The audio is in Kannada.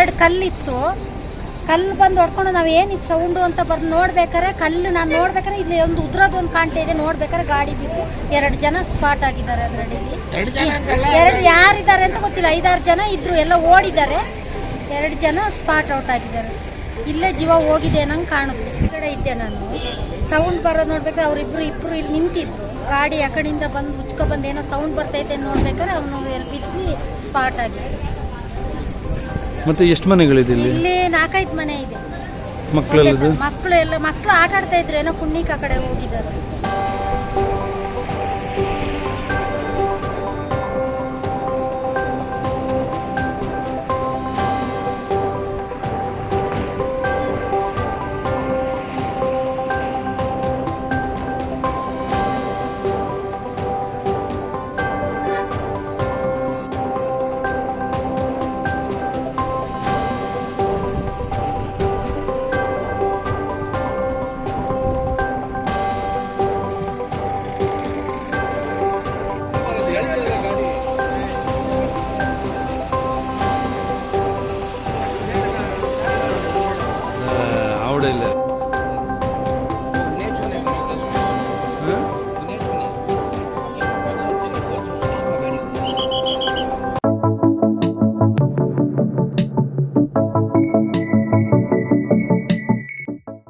2 ಕಲ್ಲಿತ್ತು. ಕಲ್ಲು ಬಂದು ಹೊಡ್ಕೊಂಡು ನಾವು ಏನಿತ್ತು ಸೌಂಡು ಅಂತ ಬಂದು ನೋಡ್ಬೇಕಾರೆ ಕಲ್ಲು ನಾನು ನೋಡ್ಬೇಕಾರೆ ಇಲ್ಲಿ ಒಂದು ಉದ್ರದೊಂದು ಕಾಣ್ತಾ ಇದೆ. ನೋಡ್ಬೇಕಾರೆ ಗಾಡಿ ಬಿದ್ದು 2 ಜನ ಸ್ಪಾಟ್ ಆಗಿದ್ದಾರೆ. ಅದರಲ್ಲಿ 2 ಯಾರಿದ್ದಾರೆ ಅಂತ ಗೊತ್ತಿಲ್ಲ. 5-6 ಜನ ಇದ್ರು, ಎಲ್ಲ ಓಡಿದ್ದಾರೆ. 2 ಜನ ಸ್ಪಾಟ್ ಔಟ್ ಆಗಿದ್ದಾರೆ. ಇಲ್ಲೇ ಜೀವ ಹೋಗಿದೆ ನಂಗೆ ಕಾಣುತ್ತೆ. ಈ ಕಡೆ ಇದ್ದೆ ನಾನು, ಸೌಂಡ್ ಬರೋದು ನೋಡ್ಬೇಕಾದ್ರೆ ಇಬ್ಬರು ಇಲ್ಲಿ ನಿಂತಿದ್ರು. ಗಾಡಿ ಆ ಕಡೆಯಿಂದ ಬಂದು ಮುಚ್ಕೊ ಬಂದು ಏನೋ ಸೌಂಡ್ ಬರ್ತೈತೆ ನೋಡ್ಬೇಕಾದ್ರೆ ಅವನು ಎಲ್ಲಿ ಬಿದ್ದು ಸ್ಪಾಟ್ ಆಗಿದೆ. ಮತ್ತೆ ಎಷ್ಟು ಮನೆಗಳಿದೆ ಇಲ್ಲಿ 4-5 ಮನೆ ಇದೆ. ಮಕ್ಕಳು ಆಟ ಆಡ್ತಾ ಇದ್ರು, ಏನೋ ಪುಣ್ಯಕ್ಕೆ ಆ ಕಡೆ ಹೋಗಿದ್ದಾರೆ.